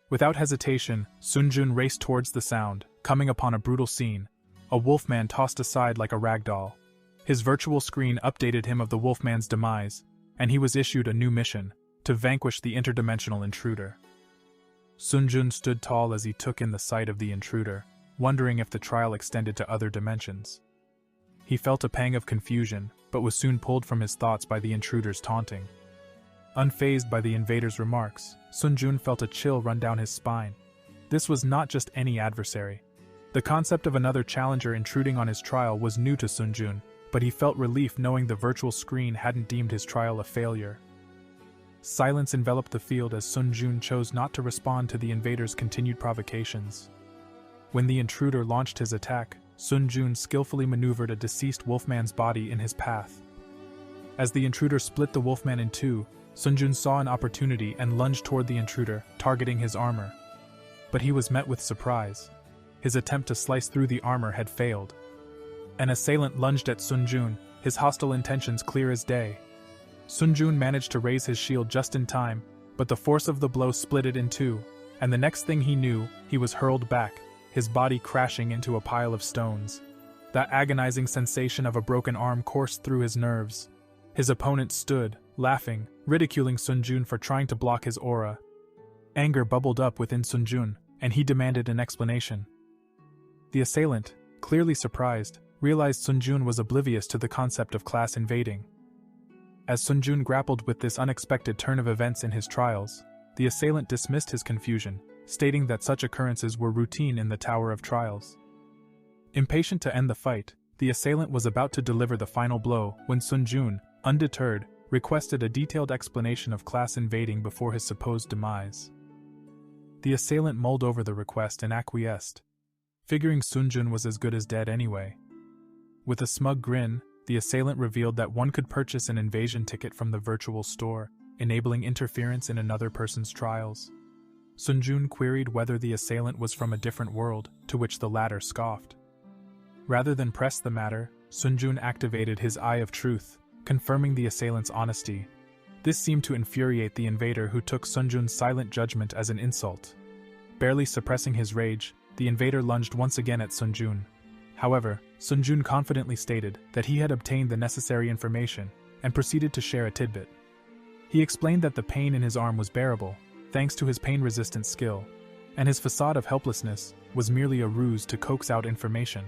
Without hesitation, Seong-yun raced towards the sound, coming upon a brutal scene. A wolfman tossed aside like a rag doll. His virtual screen updated him of the wolfman's demise, and he was issued a new mission, to vanquish the interdimensional intruder. Seong-yun stood tall as he took in the sight of the intruder, wondering if the trial extended to other dimensions. He felt a pang of confusion, but was soon pulled from his thoughts by the intruder's taunting. Unfazed by the invader's remarks, Seong-yun felt a chill run down his spine. This was not just any adversary. The concept of another challenger intruding on his trial was new to Seong-yun, but he felt relief knowing the virtual screen hadn't deemed his trial a failure. Silence enveloped the field as Seong-yun chose not to respond to the invader's continued provocations. When the intruder launched his attack, Seong-yun skillfully maneuvered a deceased wolfman's body in his path. As the intruder split the wolfman in two, Seong-yun saw an opportunity and lunged toward the intruder, targeting his armor. But he was met with surprise. His attempt to slice through the armor had failed. An assailant lunged at Seong-yun, his hostile intentions clear as day. Seong-yun managed to raise his shield just in time, but the force of the blow split it in two, and the next thing he knew, he was hurled back, his body crashing into a pile of stones. That agonizing sensation of a broken arm coursed through his nerves. His opponent stood, laughing, ridiculing Seong-yun for trying to block his aura. Anger bubbled up within Seong-yun, and he demanded an explanation. The assailant, clearly surprised, realized Seong-yun was oblivious to the concept of class invading. As Seong-yun grappled with this unexpected turn of events in his trials, the assailant dismissed his confusion, stating that such occurrences were routine in the Tower of Trials. Impatient to end the fight, the assailant was about to deliver the final blow when Seong-yun, undeterred, requested a detailed explanation of class invading before his supposed demise. The assailant mulled over the request and acquiesced, figuring Seong-yun was as good as dead anyway. With a smug grin, the assailant revealed that one could purchase an invasion ticket from the virtual store, enabling interference in another person's trials. Seong-yun queried whether the assailant was from a different world, to which the latter scoffed. Rather than press the matter, Seong-yun activated his Eye of Truth, confirming the assailant's honesty. This seemed to infuriate the invader, who took Seong-yun's silent judgment as an insult. Barely suppressing his rage, the invader lunged once again at Seong-yun. However, Seong-yun confidently stated that he had obtained the necessary information, and proceeded to share a tidbit. He explained that the pain in his arm was bearable, thanks to his pain-resistant skill, and his facade of helplessness was merely a ruse to coax out information.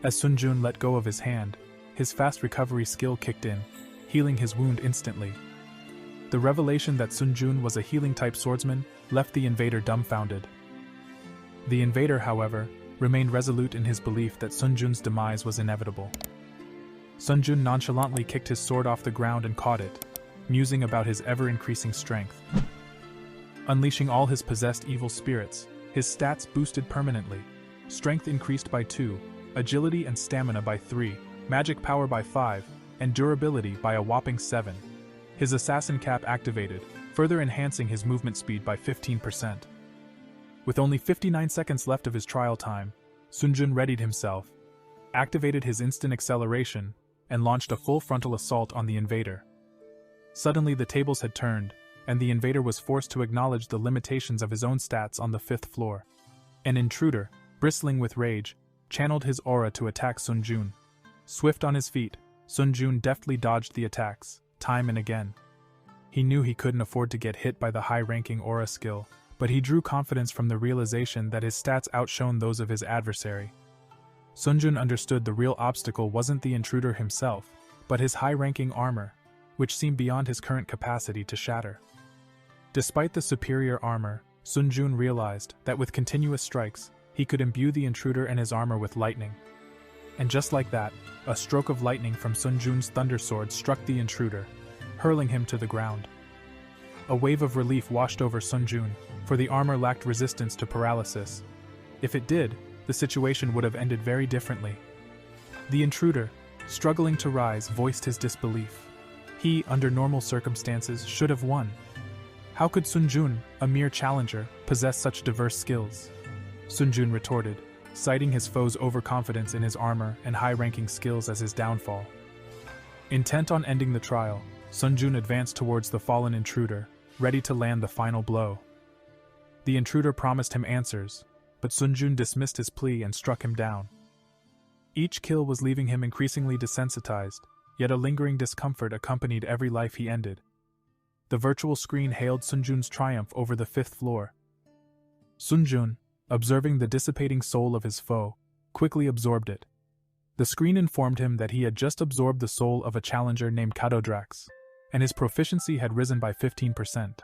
As Seong-yun let go of his hand, his fast recovery skill kicked in, healing his wound instantly. The revelation that Seong-yun was a healing-type swordsman left the invader dumbfounded. The invader, however, remained resolute in his belief that Seong-yun's demise was inevitable. Seong-yun nonchalantly kicked his sword off the ground and caught it, musing about his ever-increasing strength. Unleashing all his possessed evil spirits, his stats boosted permanently. Strength increased by 2, agility and stamina by 3, magic power by 5, and durability by a whopping 7. His assassin cap activated, further enhancing his movement speed by 15%. With only 59 seconds left of his trial time, Seong-yun readied himself, activated his instant acceleration, and launched a full frontal assault on the invader. Suddenly the tables had turned, and the invader was forced to acknowledge the limitations of his own stats on the 5th floor. An intruder, bristling with rage, channeled his aura to attack Seong-yun. Swift on his feet, Seong-yun deftly dodged the attacks, time and again. He knew he couldn't afford to get hit by the high-ranking aura skill, but he drew confidence from the realization that his stats outshone those of his adversary. Seong-yun understood the real obstacle wasn't the intruder himself, but his high-ranking armor, which seemed beyond his current capacity to shatter. Despite the superior armor, Seong-yun realized that with continuous strikes, he could imbue the intruder and his armor with lightning. And just like that, a stroke of lightning from Seong-yun's thunder sword struck the intruder, hurling him to the ground. A wave of relief washed over Seong-yun, for the armor lacked resistance to paralysis. If it did, the situation would have ended very differently. The intruder, struggling to rise, voiced his disbelief. He, under normal circumstances, should have won. How could Seong-yun, a mere challenger, possess such diverse skills? Seong-yun retorted, citing his foe's overconfidence in his armor and high-ranking skills as his downfall. Intent on ending the trial, Seong-yun advanced towards the fallen intruder, ready to land the final blow. The intruder promised him answers, but Seong-yun dismissed his plea and struck him down. Each kill was leaving him increasingly desensitized, yet a lingering discomfort accompanied every life he ended. The virtual screen hailed Seong-yun's triumph over the 5th floor. Seong-yun, observing the dissipating soul of his foe, quickly absorbed it. The screen informed him that he had just absorbed the soul of a challenger named Kadodrax, and his proficiency had risen by 15%.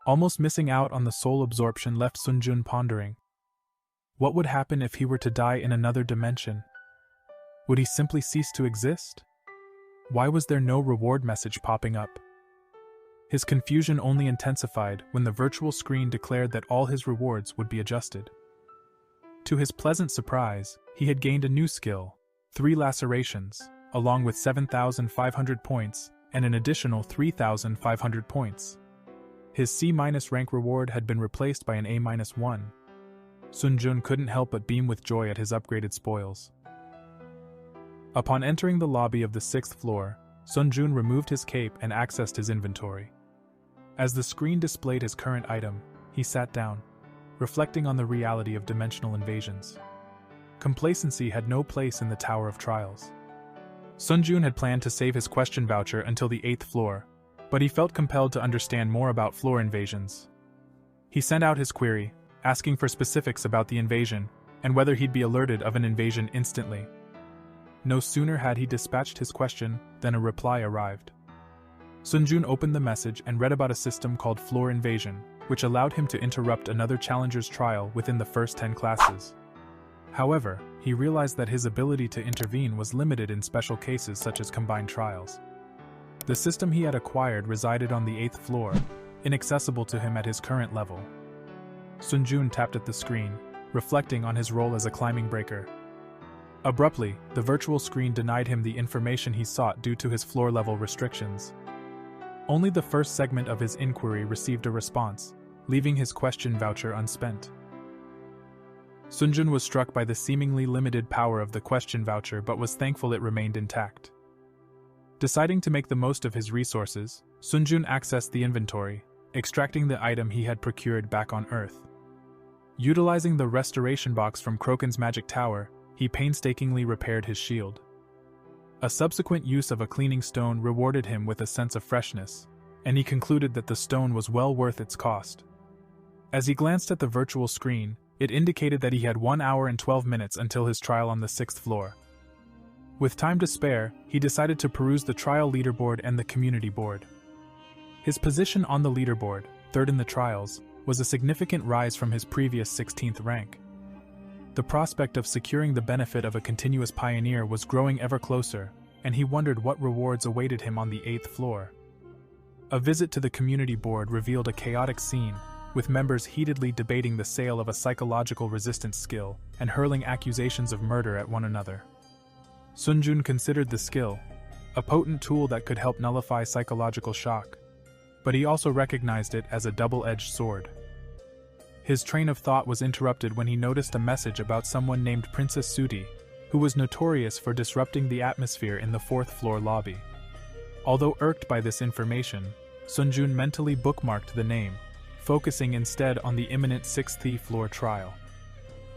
Almost missing out on the soul absorption left Seong-yun pondering. What would happen if he were to die in another dimension? Would he simply cease to exist? Why was there no reward message popping up? His confusion only intensified when the virtual screen declared that all his rewards would be adjusted. To his pleasant surprise, he had gained a new skill, 3 lacerations, along with 7,500 points and an additional 3,500 points. His C- rank reward had been replaced by an A-1. Seong-yun couldn't help but beam with joy at his upgraded spoils. Upon entering the lobby of the 6th floor, Seong-yun removed his cape and accessed his inventory. As the screen displayed his current item, he sat down, reflecting on the reality of dimensional invasions. Complacency had no place in the Tower of Trials. Seong-yun had planned to save his question voucher until the 8th floor, but he felt compelled to understand more about floor invasions. He sent out his query, asking for specifics about the invasion, and whether he'd be alerted of an invasion instantly. No sooner had he dispatched his question than a reply arrived. Seong-yun opened the message and read about a system called Floor Invasion, which allowed him to interrupt another challenger's trial within the first 10 classes. However, he realized that his ability to intervene was limited in special cases such as combined trials. The system he had acquired resided on the 8th floor, inaccessible to him at his current level. Seong-yun tapped at the screen, reflecting on his role as a climbing breaker. Abruptly, the virtual screen denied him the information he sought due to his floor-level restrictions. Only the first segment of his inquiry received a response, leaving his question voucher unspent. Seong-yun was struck by the seemingly limited power of the question voucher but was thankful it remained intact. Deciding to make the most of his resources, Seong-yun accessed the inventory, extracting the item he had procured back on Earth. Utilizing the restoration box from Kroken's magic tower, he painstakingly repaired his shield. A subsequent use of a cleaning stone rewarded him with a sense of freshness, and he concluded that the stone was well worth its cost. As he glanced at the virtual screen, it indicated that he had 1 hour and 12 minutes until his trial on the 6th floor. With time to spare, he decided to peruse the trial leaderboard and the community board. His position on the leaderboard, 3rd in the trials, was a significant rise from his previous 16th rank. The prospect of securing the benefit of a continuous pioneer was growing ever closer, and he wondered what rewards awaited him on the 8th floor. A visit to the community board revealed a chaotic scene, with members heatedly debating the sale of a psychological resistance skill and hurling accusations of murder at one another. Seong-yun considered the skill a potent tool that could help nullify psychological shock, but he also recognized it as a double-edged sword. His train of thought was interrupted when he noticed a message about someone named Princess Sudi, who was notorious for disrupting the atmosphere in the 4th floor lobby. Although irked by this information, Seong-yun mentally bookmarked the name, focusing instead on the imminent 6th floor trial.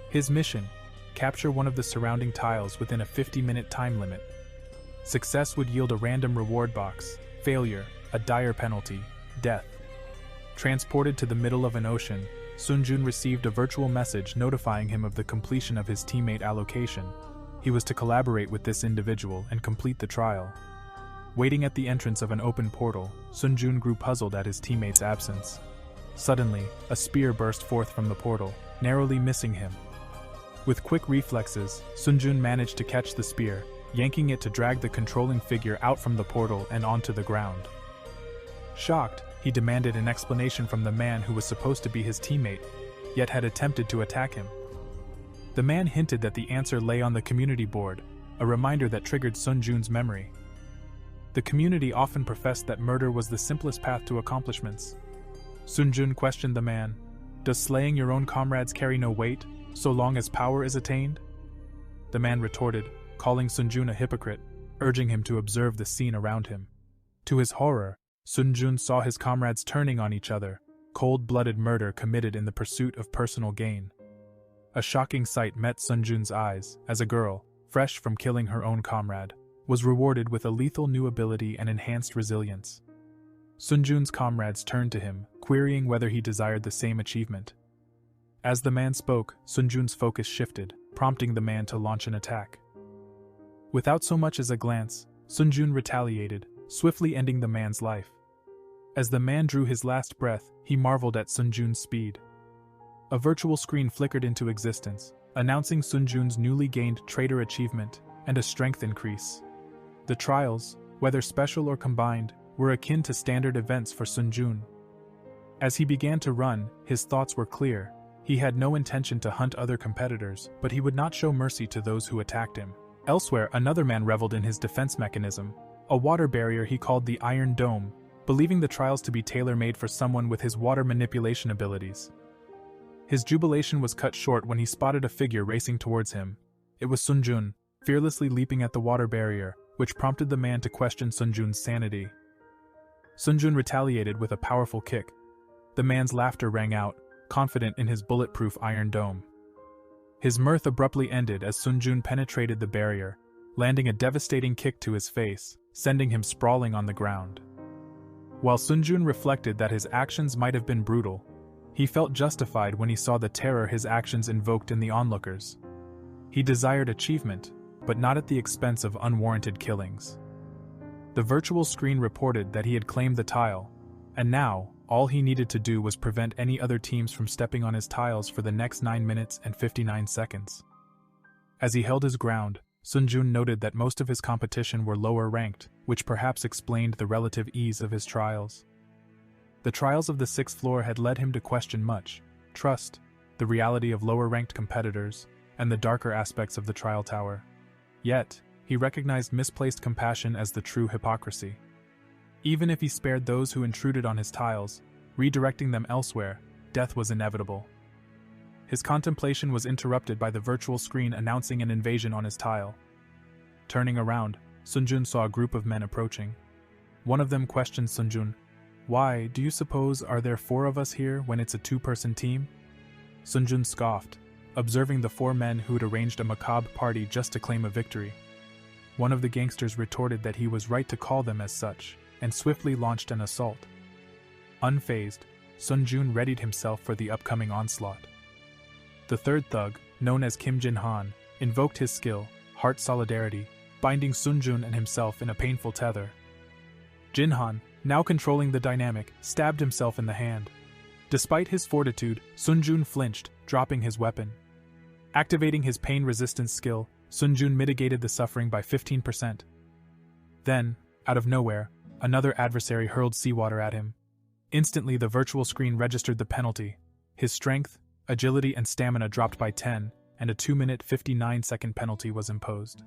His mission: capture one of the surrounding tiles within a 50-minute time limit. Success would yield a random reward box, failure, a dire penalty, death. Transported to the middle of an ocean, Seong-yun received a virtual message notifying him of the completion of his teammate allocation. He was to collaborate with this individual and complete the trial. Waiting at the entrance of an open portal, Seong-yun grew puzzled at his teammate's absence. Suddenly, a spear burst forth from the portal, narrowly missing him. With quick reflexes, Seong-yun managed to catch the spear, yanking it to drag the controlling figure out from the portal and onto the ground. Shocked, he demanded an explanation from the man who was supposed to be his teammate, yet had attempted to attack him. The man hinted that the answer lay on the community board, a reminder that triggered Seong-jun's memory. The community often professed that murder was the simplest path to accomplishments. Seong-yun questioned the man. "Does slaying your own comrades carry no weight, so long as power is attained?" The man retorted, calling Seong-yun a hypocrite, urging him to observe the scene around him. To his horror, Seong-yun saw his comrades turning on each other, cold-blooded murder committed in the pursuit of personal gain. A shocking sight met Seong-jun's eyes as a girl, fresh from killing her own comrade, was rewarded with a lethal new ability and enhanced resilience. Seong-jun's comrades turned to him, querying whether he desired the same achievement. As the man spoke, Seong-jun's focus shifted, prompting the man to launch an attack. Without so much as a glance, Seong-yun retaliated, swiftly ending the man's life. As the man drew his last breath, he marveled at Seong-jun's speed. A virtual screen flickered into existence, announcing Seong-jun's newly gained traitor achievement and a strength increase. The trials, whether special or combined, were akin to standard events for Seong-yun. As he began to run, his thoughts were clear. He had no intention to hunt other competitors, but he would not show mercy to those who attacked him. Elsewhere, another man reveled in his defense mechanism, a water barrier he called the Iron Dome, believing the trials to be tailor-made for someone with his water manipulation abilities. His jubilation was cut short when he spotted a figure racing towards him. It was Seong-yun, fearlessly leaping at the water barrier, which prompted the man to question Seong-jun's sanity. Seong-yun retaliated with a powerful kick. The man's laughter rang out, confident in his bulletproof Iron Dome. His mirth abruptly ended as Seong-yun penetrated the barrier, landing a devastating kick to his face, sending him sprawling on the ground. While Seong-yun reflected that his actions might have been brutal, he felt justified when he saw the terror his actions invoked in the onlookers. He desired achievement, but not at the expense of unwarranted killings. The virtual screen reported that he had claimed the tile, and now, all he needed to do was prevent any other teams from stepping on his tiles for the next 9 minutes and 59 seconds. As he held his ground, Seong-yun noted that most of his competition were lower ranked, which perhaps explained the relative ease of his trials. The trials of the 6th floor had led him to question much: trust, the reality of lower-ranked competitors, and the darker aspects of the trial tower. Yet, he recognized misplaced compassion as the true hypocrisy. Even if he spared those who intruded on his tiles, redirecting them elsewhere, death was inevitable. His contemplation was interrupted by the virtual screen announcing an invasion on his tile. Turning around, Seong-yun saw a group of men approaching. One of them questioned Seong-yun, "Why, do you suppose are there 4 of us here when it's a 2-person team?" Seong-yun scoffed, observing the 4 men who had arranged a macabre party just to claim a victory. One of the gangsters retorted that he was right to call them as such, and swiftly launched an assault. Unfazed, Seong-yun readied himself for the upcoming onslaught. The third thug, known as Seong-yun Han, invoked his skill, Heart Solidarity, binding Seong-yun and himself in a painful tether. Jin-han, now controlling the dynamic, stabbed himself in the hand. Despite his fortitude, Seong-yun flinched, dropping his weapon. Activating his pain resistance skill, Seong-yun mitigated the suffering by 15%. Then, out of nowhere, another adversary hurled seawater at him. Instantly the virtual screen registered the penalty. His strength, agility and stamina dropped by 10, and a 2-minute 59-second penalty was imposed.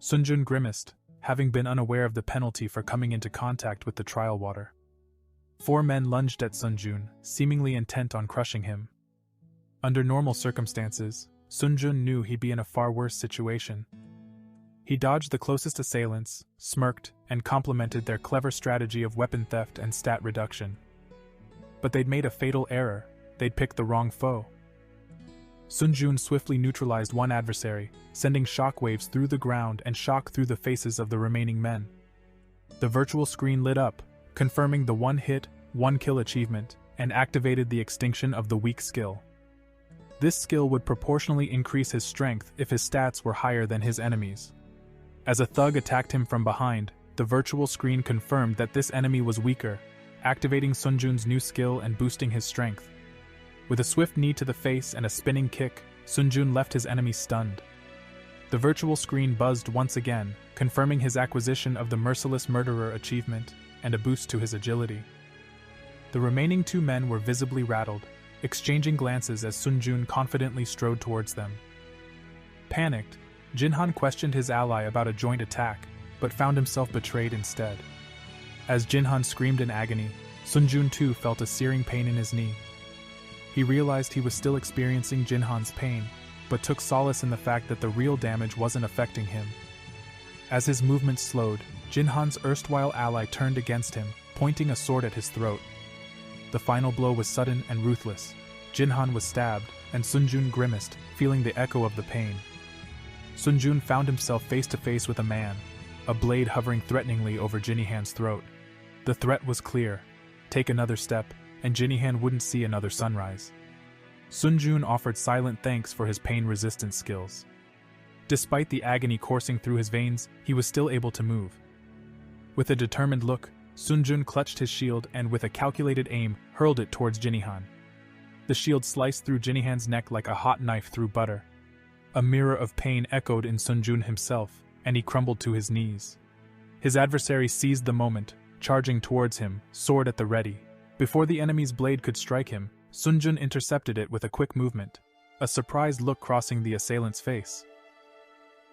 Seong-yun grimaced, having been unaware of the penalty for coming into contact with the trial water. 4 men lunged at Seong-yun, seemingly intent on crushing him. Under normal circumstances, Seong-yun knew he'd be in a far worse situation. He dodged the closest assailants, smirked, and complimented their clever strategy of weapon theft and stat reduction. But they'd made a fatal error. They'd picked the wrong foe. Seong-yun swiftly neutralized one adversary, sending shockwaves through the ground and shock through the faces of the remaining men. The virtual screen lit up, confirming the one-hit, one-kill achievement, and activated the extinction of the weak skill. This skill would proportionally increase his strength if his stats were higher than his enemies. As a thug attacked him from behind, the virtual screen confirmed that this enemy was weaker, activating Seong-jun's new skill and boosting his strength. With a swift knee to the face and a spinning kick, Seong-jun left his enemy stunned. The virtual screen buzzed once again, confirming his acquisition of the Merciless Murderer achievement and a boost to his agility. The remaining two men were visibly rattled, exchanging glances as Seong-jun confidently strode towards them. Panicked, Jin-han questioned his ally about a joint attack, but found himself betrayed instead. As Jin-han screamed in agony, Seong-jun too felt a searing pain in his knee. He realized he was still experiencing Jin-han's pain, but took solace in the fact that the real damage wasn't affecting him. As his movements slowed, Jin-han's erstwhile ally turned against him, pointing a sword at his throat. The final blow was sudden and ruthless. Jin-han was stabbed, and Seong-jun grimaced, feeling the echo of the pain. Seong-jun found himself face to face with a man, a blade hovering threateningly over Jin-han's throat. The threat was clear: take another step, and Jin-han wouldn't see another sunrise. Seong-jun offered silent thanks for his pain-resistant skills. Despite the agony coursing through his veins, he was still able to move. With a determined look, Seong-jun clutched his shield and with a calculated aim, hurled it towards Jin-han. The shield sliced through Jin-han's neck like a hot knife through butter. A mirror of pain echoed in Seong-jun himself, and he crumbled to his knees. His adversary seized the moment, charging towards him, sword at the ready. Before the enemy's blade could strike him, Seong-jun intercepted it with a quick movement, a surprised look crossing the assailant's face.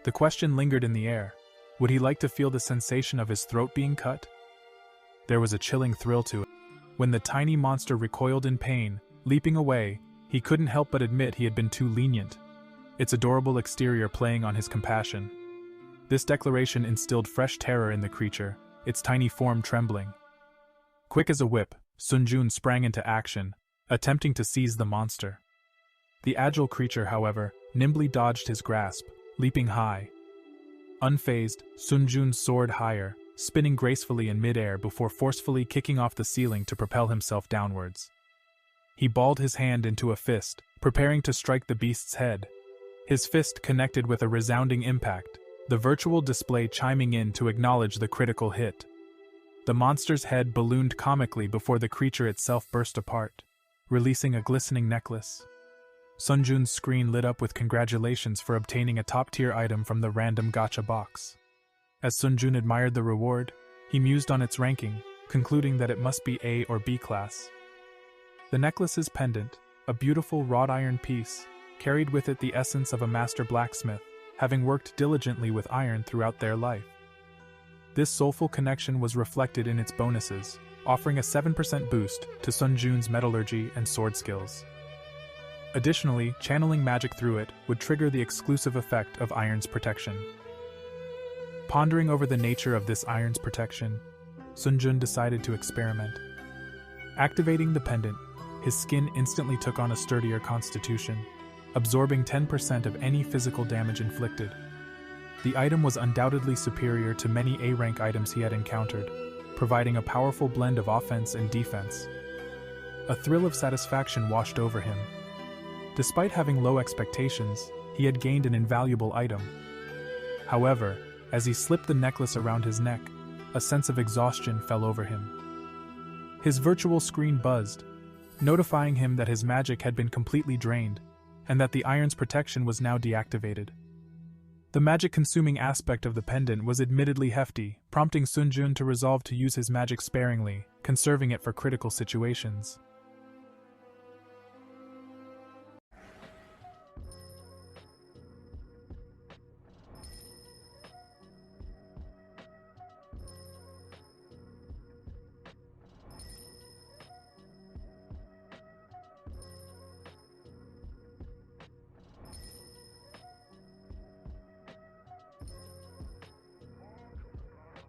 The question lingered in the air: would he like to feel the sensation of his throat being cut? There was a chilling thrill to it. When the tiny monster recoiled in pain, leaping away, he couldn't help but admit he had been too lenient, its adorable exterior playing on his compassion. This declaration instilled fresh terror in the creature, its tiny form trembling. Quick as a whip, Seong-jun sprang into action, attempting to seize the monster. The agile creature, however, nimbly dodged his grasp, leaping high. Unfazed, Seong-jun soared higher, spinning gracefully in midair before forcefully kicking off the ceiling to propel himself downwards. He balled his hand into a fist, preparing to strike the beast's head. His fist connected with a resounding impact, the virtual display chiming in to acknowledge the critical hit. The monster's head ballooned comically before the creature itself burst apart, releasing a glistening necklace. Seong-jun's screen lit up with congratulations for obtaining a top-tier item from the random gacha box. As Seong-jun admired the reward, he mused on its ranking, concluding that it must be A or B class. The necklace's pendant, a beautiful wrought iron piece, carried with it the essence of a master blacksmith, having worked diligently with iron throughout their life. This soulful connection was reflected in its bonuses, offering a 7% boost to Seong-jun's metallurgy and sword skills. Additionally, channeling magic through it would trigger the exclusive effect of iron's protection. Pondering over the nature of this iron's protection, Seong-jun decided to experiment. Activating the pendant, his skin instantly took on a sturdier constitution, absorbing 10% of any physical damage inflicted. The item was undoubtedly superior to many A-rank items he had encountered, providing a powerful blend of offense and defense. A thrill of satisfaction washed over him. Despite having low expectations, he had gained an invaluable item. However, as he slipped the necklace around his neck, a sense of exhaustion fell over him. His virtual screen buzzed, notifying him that his magic had been completely drained, and that the iron's protection was now deactivated. The magic-consuming aspect of the pendant was admittedly hefty, prompting Seong-jun to resolve to use his magic sparingly, conserving it for critical situations.